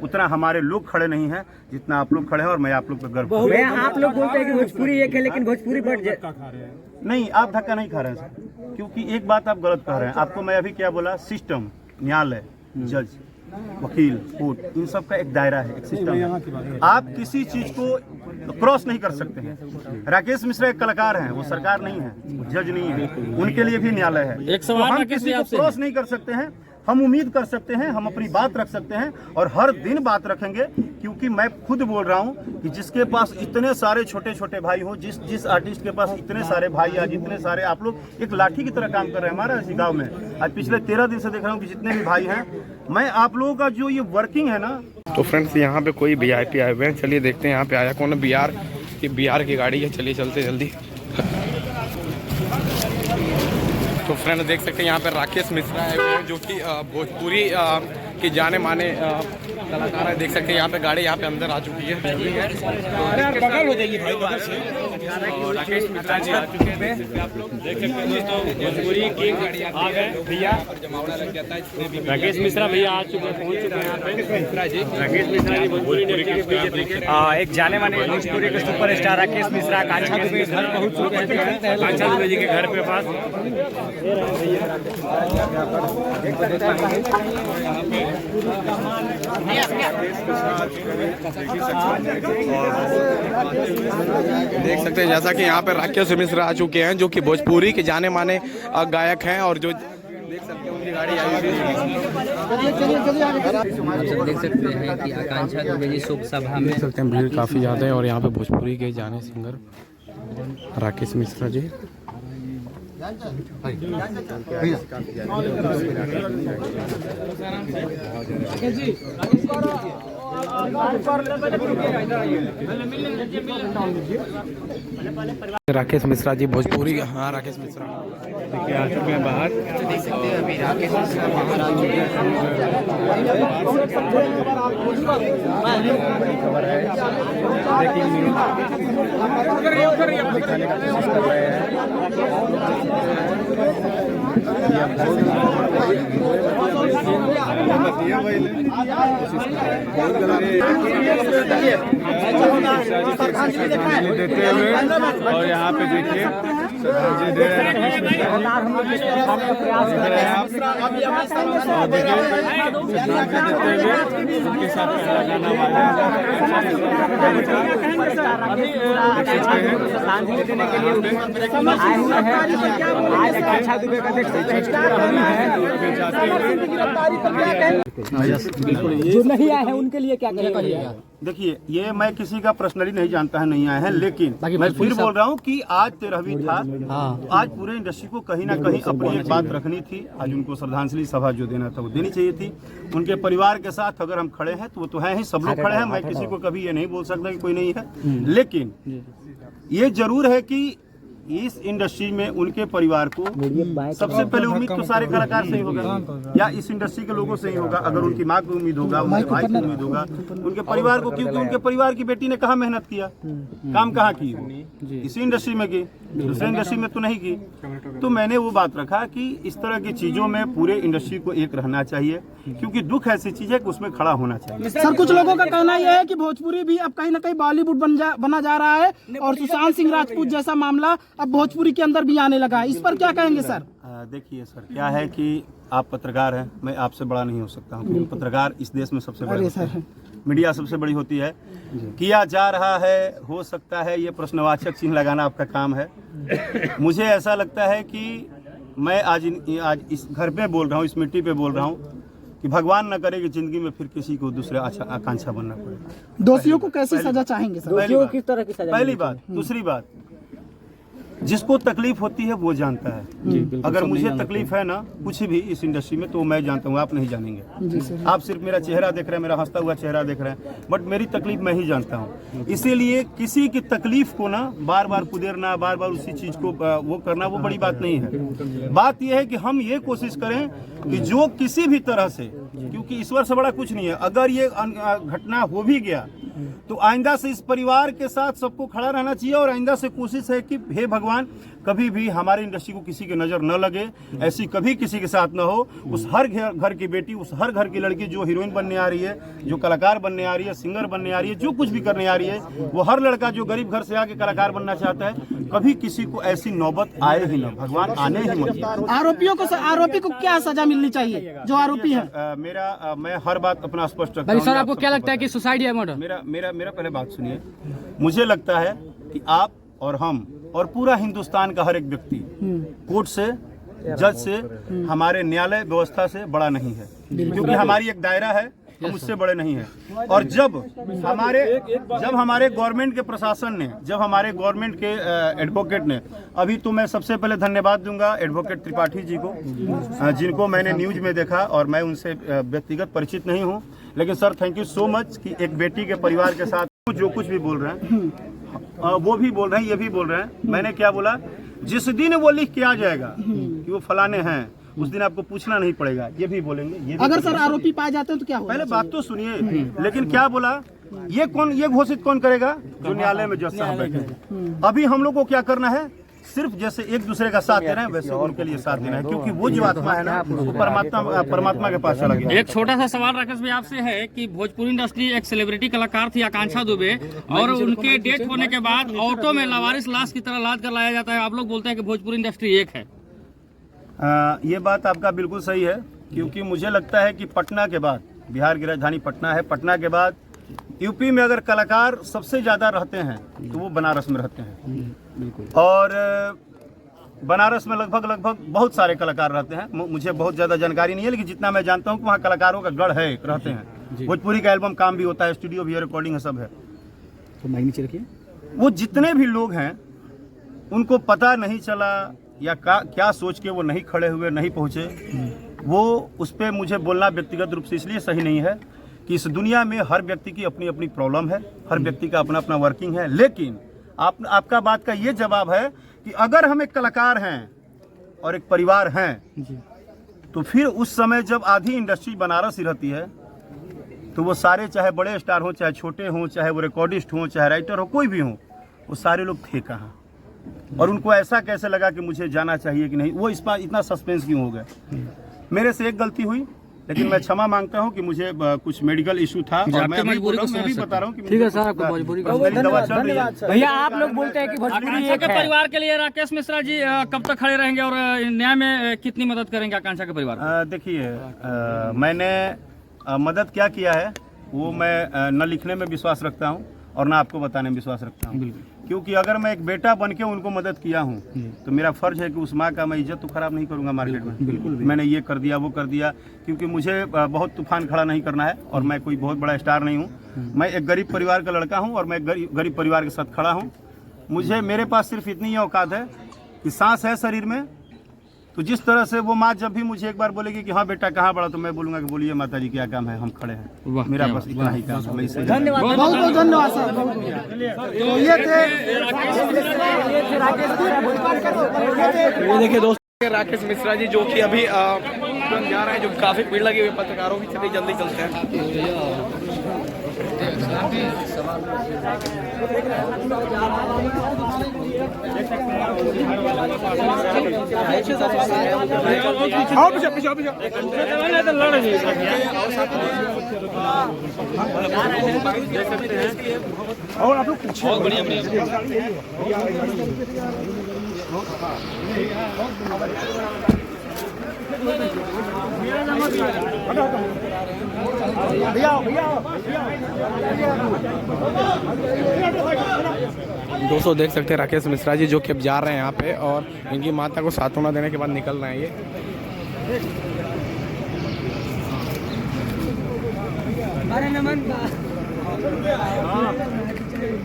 उतना हमारे लोग खड़े नहीं हैं जितना आप लोग खड़े हैं, और मैं आप लोग पे गर्व। आप लोग बोलते हैं कि भोजपुरी एक है, लेकिन भोजपुरी बढ़ नहीं, आप धक्का नहीं खा रहे हैं सर, क्योंकि एक बात आप गलत कह रहे हैं। आपको मैं अभी क्या बोला, सिस्टम, न्यायालय, जज, वकील, कोर्ट, इन सब का एक दायरा है, एक सिस्टम है। आप किसी चीज को क्रॉस नहीं कर सकते हैं। राकेश मिश्रा एक कलाकार हैं, वो सरकार नहीं है, वो जज नहीं है, उनके लिए भी न्यायालय है। एक सवाल, हम किसी को क्रॉस नहीं कर सकते हैं। हम उम्मीद कर सकते हैं, हम अपनी बात रख सकते हैं, और हर दिन बात रखेंगे, क्योंकि मैं खुद बोल रहा हूं कि जिसके पास इतने सारे छोटे छोटे भाई हो, जिस आर्टिस्ट के पास इतने सारे भाई, आज इतने सारे आप लोग एक लाठी की तरह काम कर रहे हैं हमारा इसी गाँव में। आज पिछले 13 दिन से देख रहा हूँ कि जितने भी भाई हैं, मैं आप लोगों का जो ये वर्किंग है ना। तो फ्रेंड्स, यहाँ पे कोई VIP आए हुए हैं, चलिए देखते हैं यहाँ पे आया कौन है। बिहार की गाड़ी है, चलिए चलते जल्दी। तो फ्रेंड देख सकते हैं यहाँ पे राकेश मिश्रा आए हुए हैं, जो कि भोजपुरी के जाने माने कलाकार है। देख सकते हैं यहाँ पे गाड़ी यहाँ पे अंदर आ चुकी है। बगल हो जाइए भाई, बगल से। राकेश मिश्रा जी आ चुके हैं, देख सकते हैं दोस्तों, भोजपुरी की गाड़ी आ गए भैया। राकेश मिश्रा भैया आ चुके हैं, पहुँच चुके हैं यहाँ पे। राकेश मिश्रा जी भोजपुरी एक जाने माने भोजपुरी के सुपर स्टार राकेश मिश्रा कांछा दुबे के घर पहुँच चुके हैं। कांछा दुबे जी के घर पे पास देख सकते हैं, जैसा कि यहाँ पे राकेश मिश्रा आ चुके हैं, जो कि भोजपुरी के जाने माने गायक हैं, और जो देख सकते हैं उनकी गाड़ी आई हुई है। देख सकते हैं कि आकांक्षा दुबे जी शोक सभा में, देख सकते हैं भीड़ काफ़ी ज़्यादा है, और यहाँ पे भोजपुरी के जाने सिंगर राकेश मिश्रा जी। राकेश मिश्रा जी भोजपुरी, हाँ राकेश मिश्रा देखिए आ चुके हैं बाहर। देख सकते हैं अभी राकेश मिश्रा बाहर आ चुके देते हुए, और यहाँ पे देखिए उनके साथ जो नहीं आए हैं उनके लिए क्या कहिएगा? देखिए, ये मैं किसी का पर्सनली नहीं जानता है, नहीं आए हैं, लेकिन मैं फिर बोल रहा हूँ कि आज 13वीं था, तो आज पूरे इंडस्ट्री को कहीं ना कहीं अपनी एक बात रखनी थी। आज उनको श्रद्धांजलि सभा जो देना था वो देनी चाहिए थी। उनके परिवार के साथ अगर हम खड़े हैं तो वो तो हैं ही, सब लोग खड़े हैं। मैं किसी को कभी ये नहीं बोल सकता कि कोई नहीं है, लेकिन ये जरूर है कि इस इंडस्ट्री में उनके परिवार को सबसे पहले उम्मीद तो सारे कलाकार से ही होगा, या इस इंडस्ट्री के लोगों से ही होगा। अगर उनकी माँ को उम्मीद होगा, उनके भाई को उम्मीद होगा, उनके परिवार को, क्योंकि उनके परिवार की बेटी ने कहाँ मेहनत किया, काम कहाँ की, इसी इंडस्ट्री में की, दूसरे इंडस्ट्री में तो नहीं की। तो मैंने वो बात रखा कि इस तरह की चीजों में पूरे इंडस्ट्री को एक रहना चाहिए, क्योंकि दुख ऐसी चीज है कि उसमें खड़ा होना चाहिए। सर, कुछ लोगों का कहना यह है कि भोजपुरी भी अब कहीं ना कहीं बॉलीवुड बना जा रहा है, और सुशांत सिंह राजपूत जैसा मामला अब भोजपुरी के अंदर भी आने लगा है। इस पर क्या कहेंगे सर? देखिए सर, क्या है कि आप पत्रकार हैं, मैं आपसे बड़ा नहीं हो सकता हूँ। पत्रकार इस देश में सबसे बड़े होते हैं, मीडिया सबसे बड़ी होती है। किया जा रहा है, हो सकता है, ये प्रश्नवाचक चिन्ह लगाना आपका काम है। मुझे ऐसा लगता है कि मैं आज इस घर पे बोल रहा हूँ, इस मिट्टी पे बोल रहा हूँ कि भगवान न करे कि जिंदगी में फिर किसी को दूसरे आकांक्षा बनना पड़े। दोषियों को कैसी सजा चाहेंगे सर? किस तरह की सजा? पहली बात। दूसरी बात, जिसको तकलीफ होती है वो जानता है। अगर मुझे तकलीफ है ना कुछ भी इस इंडस्ट्री में, तो मैं जानता हूँ, आप नहीं जानेंगे। आप सिर्फ मेरा चेहरा देख रहे हैं, मेरा हंसता हुआ चेहरा देख रहे हैं, बट मेरी तकलीफ मैं ही जानता हूँ। इसीलिए किसी की तकलीफ को ना बार बार कुदेरना, बार बार उसी चीज को वो करना, वो बड़ी बात नहीं है। बात यह है कि हम ये कोशिश करें कि जो किसी भी तरह से, क्योंकि ईश्वर से बड़ा कुछ नहीं है, अगर ये घटना हो भी गया तो आइंदा से इस परिवार के साथ सबको खड़ा रहना चाहिए और आइंदा से कोशिश है कि हे भगवान कभी भी हमारी इंडस्ट्री को किसी की नजर न लगे, ऐसी कभी किसी के साथ न हो। उस हर घर की बेटी, उस हर घर की लड़की जो हीरोइन बनने आ रही है, जो कलाकार बनने आ रही है, सिंगर बनने आ रही है, जो कुछ भी करने आ रही है, वो हर लड़का जो गरीब घर से आके कलाकार बनना चाहता है, कभी किसी को ऐसी नौबत आए ही न, भगवान आने ही मत। आरोपी को क्या सजा मिलनी चाहिए जो आरोपी है? मैं हर बात अपना स्पष्ट रखता हूं। सर, आपको क्या लगता है कि सुसाइड या मर्डर? मेरा पहले बात सुनिए। मुझे लगता है कि आप और हम और पूरा हिंदुस्तान का हर एक व्यक्ति कोर्ट से, जज से, हमारे न्यायालय व्यवस्था से बड़ा नहीं है, क्योंकि हमारी एक दायरा है, हम उससे बड़े नहीं हैं। और जब हमारे गवर्नमेंट के प्रशासन ने, जब हमारे गवर्नमेंट के एडवोकेट ने, अभी तो मैं सबसे पहले धन्यवाद दूंगा एडवोकेट त्रिपाठी जी को, जिनको मैंने न्यूज में देखा और मैं उनसे व्यक्तिगत परिचित नहीं हूं, लेकिन sir thank you so much कि एक बेटी के परिवार के साथ जो कुछ भी बोल रहे हैं वो भी बोल रहे हैं, ये भी बोल रहे हैं। मैंने क्या बोला, जिस दिन वो लिख के आ जाएगा कि वो फलाने हैं, उस दिन आपको पूछना नहीं पड़ेगा, ये भी बोलेंगे। ये भी अगर सर आरोपी पाए जाते हैं तो क्या होगा? पहले बात तो सुनिए, लेकिन क्या बोला, ये घोषित कौन करेगा? जो न्यायालय में जज साहब बैठे हैं। अभी हम लोग को क्या करना है, सिर्फ जैसे एक दूसरे का साथ देना है, वैसे उनके लिए साथ देना है, क्योंकि वो जो आत्मा है ना, वो परमात्मा के पास चला गया। एक छोटा सा सवाल राकेश भाई आपसे है कि भोजपुरी इंडस्ट्री एक सेलिब्रिटी कलाकार थी आकांक्षा दुबे, और उनके डेथ होने के बाद ऑटो में लावारिस लाश की तरह लाद कर लाया जाता है। आप लोग बोलते हैं कि भोजपुरी इंडस्ट्री एक है। ये बात आपका बिल्कुल सही है, क्योंकि मुझे लगता है कि पटना के बाद, बिहार की राजधानी पटना है, पटना के बाद यूपी में अगर कलाकार सबसे ज़्यादा रहते हैं तो वो बनारस में रहते हैं। और बनारस में लगभग बहुत सारे कलाकार रहते हैं। मुझे बहुत ज़्यादा जानकारी नहीं है, लेकिन जितना मैं जानता हूँ कि वहाँ कलाकारों का गढ़ है, रहते हैं। भोजपुरी का एल्बम काम भी होता है, स्टूडियो भी है, रिकॉर्डिंग है, सब है। तो माइक नीचे रखिए। वो जितने भी लोग हैं उनको पता नहीं चला या क्या सोच के वो नहीं खड़े हुए, नहीं पहुँचे, वो उस पर मुझे बोलना व्यक्तिगत रूप से इसलिए सही नहीं है कि इस दुनिया में हर व्यक्ति की अपनी अपनी प्रॉब्लम है, हर व्यक्ति का अपना अपना वर्किंग है। लेकिन आपका बात का ये जवाब है कि अगर हम एक कलाकार हैं और एक परिवार हैं, तो फिर उस समय जब आधी इंडस्ट्री बनारस ही रहती है, तो वो सारे, चाहे बड़े स्टार हों, चाहे छोटे हों, चाहे वो रिकॉर्डिस्ट हों, चाहे राइटर हो, कोई भी हो, वो सारे लोग थे कहाँ? और उनको ऐसा कैसे लगा कि मुझे जाना चाहिए कि नहीं? वो इस पर इतना सस्पेंस क्यों हो गया? मेरे से एक गलती हुई, लेकिन मैं क्षमा मांगता हूं कि मुझे कुछ मेडिकल इशू था, और मैं भी बता रहा हूं कि ठीक है सर, आपको मजबूरी भैया आप लोग बोलते हैं कि भोजपुरी एक है। परिवार के लिए राकेश मिश्रा जी कब तक खड़े रहेंगे और न्याय में कितनी मदद करेंगे आकांक्षा के परिवार? देखिए, मैंने मदद क्या किया है वो मैं न लिखने में विश्वास रखता हूँ और ना आपको बताने में विश्वास रखता हूँ, क्योंकि अगर मैं एक बेटा बन के उनको मदद किया हूँ तो मेरा फर्ज है कि उस माँ का मैं इज्जत तो खराब नहीं करूँगा मार्केट में। बिल्कुल मैंने ये कर दिया, वो कर दिया, क्योंकि मुझे बहुत तूफान खड़ा नहीं करना है और मैं कोई बहुत बड़ा स्टार नहीं हूँ। मैं एक गरीब परिवार का लड़का हूँ और मैं गरीब परिवार के साथ खड़ा हूँ। मेरे पास सिर्फ इतनी ही औकात है कि सांस है शरीर में, तो जिस तरह से वो माँ जब भी मुझे एक बार बोलेगी कि हाँ बेटा कहाँ बड़ा, तो मैं बोलूँगा कि बोलिए माता जी क्या काम है, हम खड़े हैं। मेरा बस इतना ही काम है। मैं इसे धन्यवाद, बहुत बहुत धन्यवाद सर। तो ये देखिए दोस्तों, राकेश मिश्रा जी जो कि अभी जा रहे हैं, जो काफी भीड़ लगी हुई पत्रकारों की, चलिए जल्दी चलते हैं। और आप लोग पूछिए। दोस्तों देख सकते हैं राकेश मिश्रा जी जो कि अब जा रहे हैं यहाँ पे, और इनकी माता को सांत्वना देने के बाद निकल रहे हैं ये।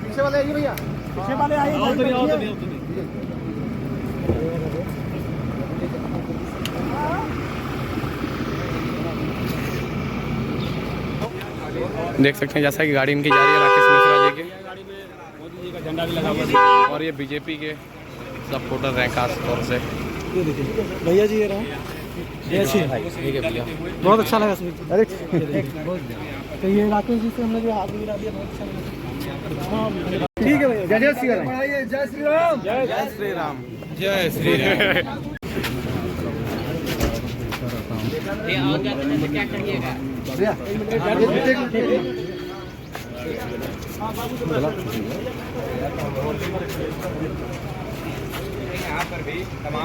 पीछे वाले आइए भैया, पीछे वाले आइए। देख सकते हैं जैसा कि गाड़ी इनकी जा रही है राकेश मिश्रा जी की, झंडा भी लगा हुआ है, और ये बीजेपी के सपोर्टर हैं खास तौर से। भैया जी ये रहा। ठीक है भैया। बहुत अच्छा लगा सुन के। अरे तो ये राकेश जी से हमने जो हाथ मिला दिया बहुत अच्छा लगा। ठीक है भैया, जय श्री राम। जय श्री राम। जय श्री राम। जय श्री राम। क्या करिएगा?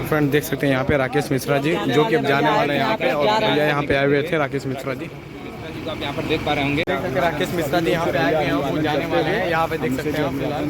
फ्रेंड देख सकते हैं यहाँ पे राकेश मिश्रा जी जो कि अब जाने वाले हैं यहाँ पे, और भैया यहाँ पे आए हुए थे राकेश मिश्रा जी। तो आप यहाँ पर देख पा रहे होंगे राकेश मिश्रा जी यहाँ पे आए हुए हैं, वो जाने वाले हैं। यहाँ पे देख सकते हैं आप फिलहाल